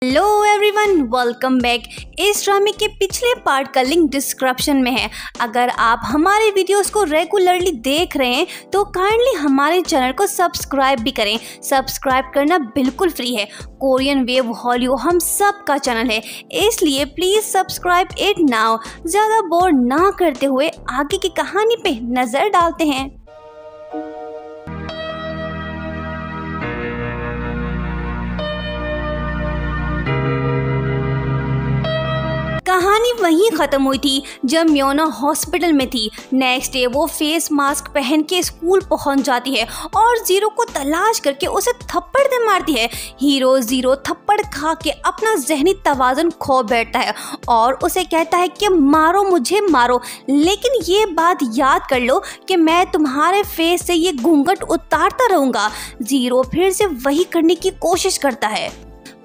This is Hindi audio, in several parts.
Hello everyone, welcome back. इस ड्रामे के पिछले पार्ट का लिंक डिस्क्रिप्शन में है। अगर आप हमारे वीडियोस को रेगुलरली देख रहे हैं तो काइंडली हमारे चैनल को सब्सक्राइब भी करें। सब्सक्राइब करना बिल्कुल फ्री है। कोरियन वेव हॉलीवुड हम सब का चैनल है, इसलिए प्लीज सब्सक्राइब इट नाउ। ज़्यादा बोर ना करते हुए आगे की कहानी पे नज़र डालते हैं। कहानी वहीं खत्म हुई थी जब म्योना हॉस्पिटल में थी। नेक्स्ट डे वो फेस मास्क पहन के स्कूल पहुंच जाती है और जीरो को तलाश करके उसे थप्पड़ दे मारती है। हीरो जीरो थप्पड़ खा के अपना जहनी तवाज़ुन खो बैठता है और उसे कहता है कि मारो मुझे मारो, लेकिन ये बात याद कर लो कि मैं तुम्हारे फेस से ये घूंघट उतारता रहूँगा। जीरो फिर से वही करने की कोशिश करता है,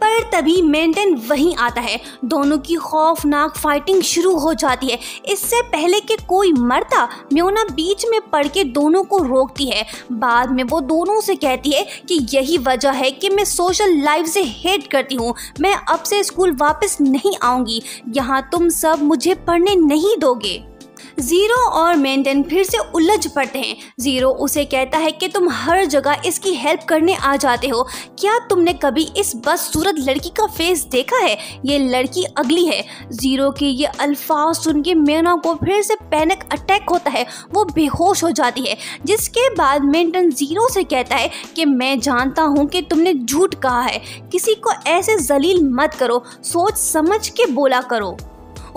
पर तभी मेंटेन वहीं आता है। दोनों की खौफनाक फाइटिंग शुरू हो जाती है। इससे पहले कि कोई मरता, म्योना बीच में पड़ के दोनों को रोकती है। बाद में वो दोनों से कहती है कि यही वजह है कि मैं सोशल लाइफ से हेट करती हूँ। मैं अब से स्कूल वापस नहीं आऊँगी। यहाँ तुम सब मुझे पढ़ने नहीं दोगे। जीरो और मेंटेन फिर से उलझ पड़ते हैं। जीरो उसे कहता है कि तुम हर जगह इसकी हेल्प करने आ जाते हो। क्या तुमने कभी इस बदसूरत लड़की का फेस देखा है? ये लड़की अगली है। जीरो के ये अल्फाज सुन के म्योना को फिर से पैनिक अटैक होता है। वो बेहोश हो जाती है, जिसके बाद मेंटेन जीरो से कहता है कि मैं जानता हूँ कि तुमने झूठ कहा है। किसी को ऐसे जलील मत करो, सोच समझ के बोला करो।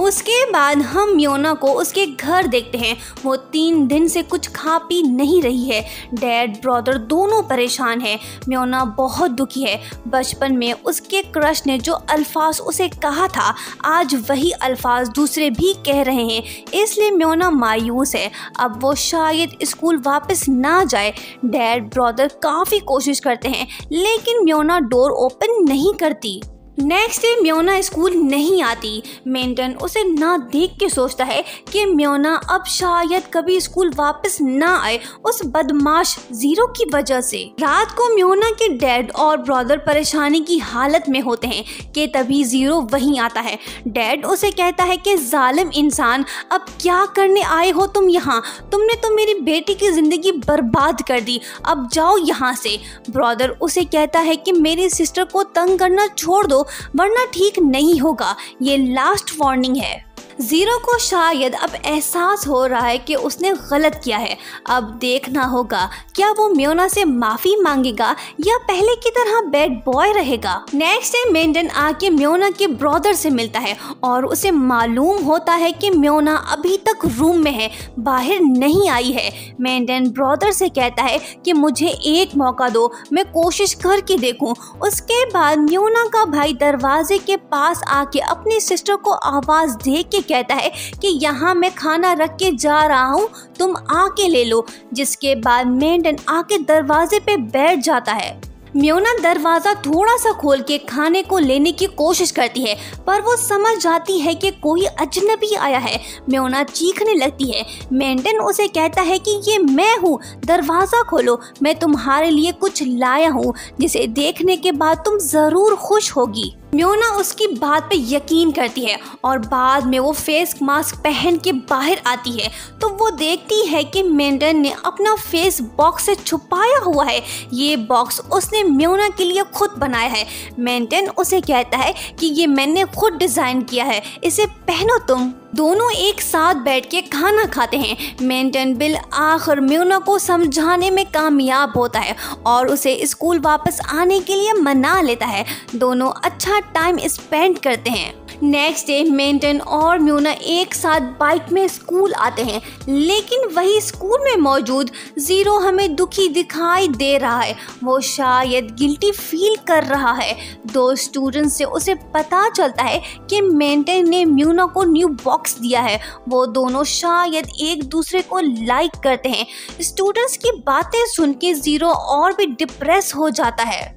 उसके बाद हम म्योना को उसके घर देखते हैं। वो 3 दिन से कुछ खा पी नहीं रही है। डैड ब्रदर दोनों परेशान हैं। म्योना बहुत दुखी है। बचपन में उसके क्रश ने जो अल्फाज उसे कहा था, आज वही अल्फाज दूसरे भी कह रहे हैं, इसलिए म्योना मायूस है। अब वो शायद स्कूल वापस ना जाए। डैड ब्रदर काफ़ी कोशिश करते हैं, लेकिन म्योना डोर ओपन नहीं करती। नेक्स्ट डे म्योना स्कूल नहीं आती। मेंटेन उसे ना देख के सोचता है कि म्योना अब शायद कभी स्कूल वापस ना आए, उस बदमाश जीरो की वजह से। रात को म्योना के डैड और ब्रदर परेशानी की हालत में होते हैं कि तभी जीरो वहीं आता है। डैड उसे कहता है कि जालिम इंसान, अब क्या करने आए हो तुम यहाँ? तुमने तो मेरी बेटी की जिंदगी बर्बाद कर दी, अब जाओ यहाँ से। ब्रदर उसे कहता है कि मेरी सिस्टर को तंग करना छोड़ दो, वरना ठीक नहीं होगा। ये लास्ट वार्निंग है। जीरो को शायद अब एहसास हो रहा है कि उसने गलत किया है। अब देखना होगा क्या वो म्योना से माफी मांगेगा या पहले की तरह बैड बॉय रहेगा। नेक्स्ट डे मेंटेन आके म्योना के ब्रदर से मिलता है और उसे मालूम होता है कि म्योना अभी तक रूम में है, बाहर नहीं आई है। मेंटेन ब्रदर से कहता है कि मुझे एक मौका दो, मैं कोशिश करके देखूं। उसके बाद म्योना का भाई दरवाजे के पास आके अपनी सिस्टर को आवाज दे के कहता है कि यहाँ मैं खाना रख के जा रहा हूँ, तुम आके ले लो। जिसके बाद मेंटेन आके दरवाजे पे बैठ जाता है। म्योना दरवाज़ा थोड़ा सा खोल के खाने को लेने की कोशिश करती है, पर वो समझ जाती है कि कोई अजनबी आया है। म्योना चीखने लगती है। मेंटेन उसे कहता है कि ये मैं हूँ, दरवाज़ा खोलो, मैं तुम्हारे लिए कुछ लाया हूँ, जिसे देखने के बाद तुम ज़रूर खुश होगी। म्योना उसकी बात पे यकीन करती है और बाद में वो फेस मास्क पहन के बाहर आती है तो वो देखती है कि मेंटेन ने अपना फेस बॉक्स से छुपाया हुआ है। ये बॉक्स उसने म्योना के लिए खुद बनाया है। मेंटेन उसे कहता है कि ये मैंने खुद डिज़ाइन किया है, इसे पहनो तुम। दोनों एक साथ बैठ के खाना खाते हैं। मेंटेन बिल आखिर म्योना को समझाने में कामयाब होता है और उसे स्कूल वापस आने के लिए मना लेता है। दोनों अच्छा टाइम स्पेंड करते हैं। नेक्स्ट डे मेंटेन और म्योना एक साथ बाइक में स्कूल आते हैं, लेकिन वही स्कूल में मौजूद जीरो हमें दुखी दिखाई दे रहा है। वो शायद गिल्टी फील कर रहा है। 2 स्टूडेंट्स से उसे पता चलता है कि मेंटेन ने म्योना को न्यू बॉक्स दिया है। वो दोनों शायद एक दूसरे को लाइक करते हैं। स्टूडेंट्स की बातें सुन के जीरो और भी डिप्रेस हो जाता है।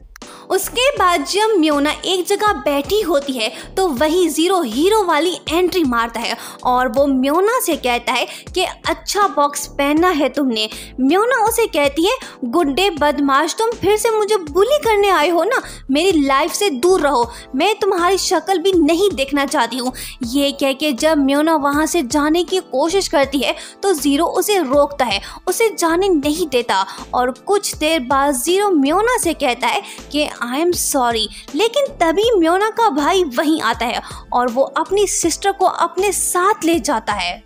उसके बाद जब म्योना एक जगह बैठी होती है तो वही जीरो हीरो वाली एंट्री मारता है और वो म्योना से कहता है कि अच्छा बॉक्स पहना है तुमने। म्योना उसे कहती है गुड डे बदमाश, तुम फिर से मुझे बुली करने आए हो ना, मेरी लाइफ से दूर रहो, मैं तुम्हारी शक्ल भी नहीं देखना चाहती हूँ। ये कह के जब म्योना वहाँ से जाने की कोशिश करती है तो जीरो उसे रोकता है, उसे जाने नहीं देता और कुछ देर बाद जीरो म्योना से कहता है कि आई एम सॉरी। लेकिन तभी म्योना का भाई वहीं आता है और वो अपनी सिस्टर को अपने साथ ले जाता है।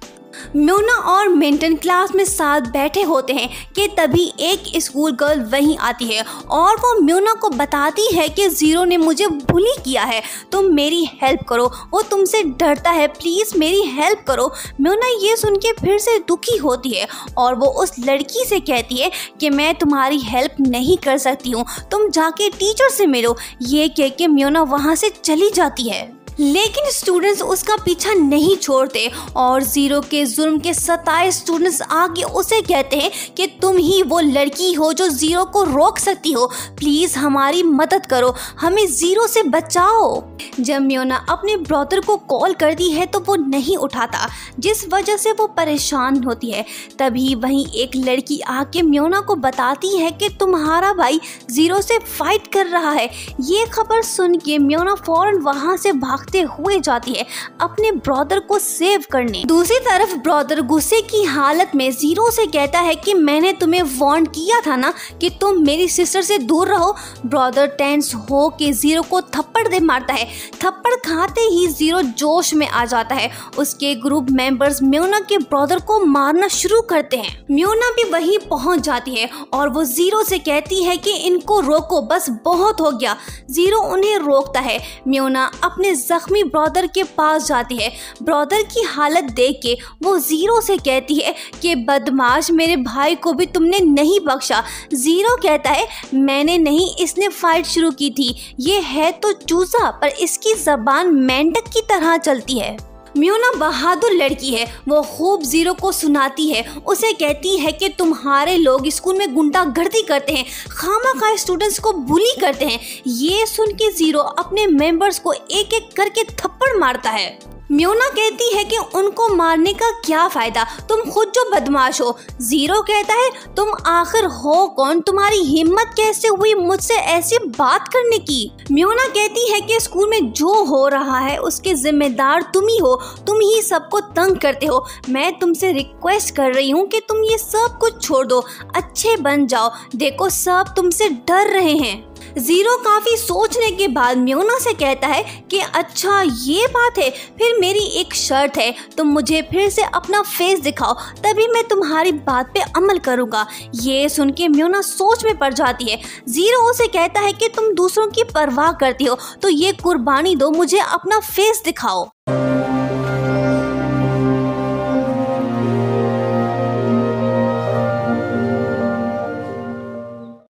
म्योना और मिंटन क्लास में साथ बैठे होते हैं कि तभी एक स्कूल गर्ल वहीं आती है और वो म्योना को बताती है कि जीरो ने मुझे बुली किया है, तुम मेरी हेल्प करो, वो तुमसे डरता है, प्लीज़ मेरी हेल्प करो। म्योना ये सुन के फिर से दुखी होती है और वो उस लड़की से कहती है कि मैं तुम्हारी हेल्प नहीं कर सकती हूँ, तुम जाके टीचर से मिलो। ये कह के म्योना वहाँ से चली जाती है, लेकिन स्टूडेंट्स उसका पीछा नहीं छोड़ते और जीरो के जुर्म के सताए स्टूडेंट्स आगे उसे कहते हैं कि तुम ही वो लड़की हो जो जीरो को रोक सकती हो, प्लीज़ हमारी मदद करो, हमें जीरो से बचाओ। जब म्योना अपने ब्रदर को कॉल करती है तो वो नहीं उठाता, जिस वजह से वो परेशान होती है। तभी वहीं एक लड़की आके म्योना को बताती है कि तुम्हारा भाई जीरो से फाइट कर रहा है। ये खबर सुन के म्योना फौरन वहाँ से भागते हुए जाती है अपने ब्रदर को सेव करने। दूसरी तरफ ब्रदर गुस्से की हालत में जीरो से कहता है कि मैंने तुम्हें वार्न किया था ना कि तुम मेरी सिस्टर से दूर रहो। ब्रदर टेंस हो के जीरो को थप्पड़ दे मारता है। थप्पड़ खाते ही जीरो जोश में आ जाता है। उसके ग्रुप मेंबर्स म्योना के ब्रदर को मारना शुरू करते हैं। म्योना भी वहीं पहुंच जाती है और वो जीरो से कहती है कि इनको रोको, बस बहुत हो गया। जीरो उन्हें रोकता है। म्योना अपने जख्मी ब्रदर के पास जाती है। ब्रदर की हालत देख के वो जीरो से कहती है कि बदमाश, मेरे भाई को भी तुमने नहीं बख्शा। जीरो कहता है मैंने नहीं, इसने फाइट शुरू की थी, ये है तो चूजा पर इसकी जबान मेंढक की तरह चलती है। म्योना बहादुर लड़की है, वो खूब जीरो को सुनाती है। उसे कहती है कि तुम्हारे लोग स्कूल में गुंडागर्दी करते हैं, खामखा स्टूडेंट्स को बुली करते हैं। ये सुन के जीरो अपने मेंबर्स को एक एक करके थप्पड़ मारता है। म्योना कहती है कि उनको मारने का क्या फायदा, तुम खुद जो बदमाश हो। जीरो कहता है तुम आखिर हो कौन, तुम्हारी हिम्मत कैसे हुई मुझसे ऐसी बात करने की। म्योना कहती है कि स्कूल में जो हो रहा है उसके जिम्मेदार तुम ही हो, तुम ही सबको तंग करते हो। मैं तुमसे रिक्वेस्ट कर रही हूँ कि तुम ये सब कुछ छोड़ दो, अच्छे बन जाओ, देखो सब तुमसे डर रहे हैं। जीरो काफी सोचने के बाद म्योना से कहता है कि अच्छा ये बात है, फिर मेरी एक शर्त है, तुम मुझे फिर से अपना फेस दिखाओ, तभी मैं तुम्हारी बात पे अमल करूँगा। ये सुन के म्योना सोच में पड़ जाती है। जीरो उसे कहता है कि तुम दूसरों की परवाह करती हो तो ये कुर्बानी दो, मुझे अपना फेस दिखाओ।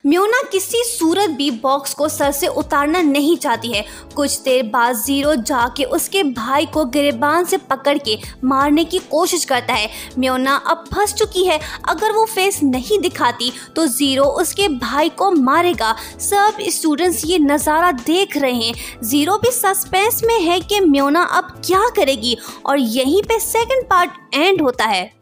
म्योना किसी सूरत भी बॉक्स को सर से उतारना नहीं चाहती है। कुछ देर बाद जीरो जाके उसके भाई को गिरेबान से पकड़ के मारने की कोशिश करता है। म्योना अब फंस चुकी है, अगर वो फेस नहीं दिखाती तो जीरो उसके भाई को मारेगा। सब स्टूडेंट्स ये नज़ारा देख रहे हैं। जीरो भी सस्पेंस में है कि म्योना अब क्या करेगी और यहीं पे सेकंड पार्ट एंड होता है।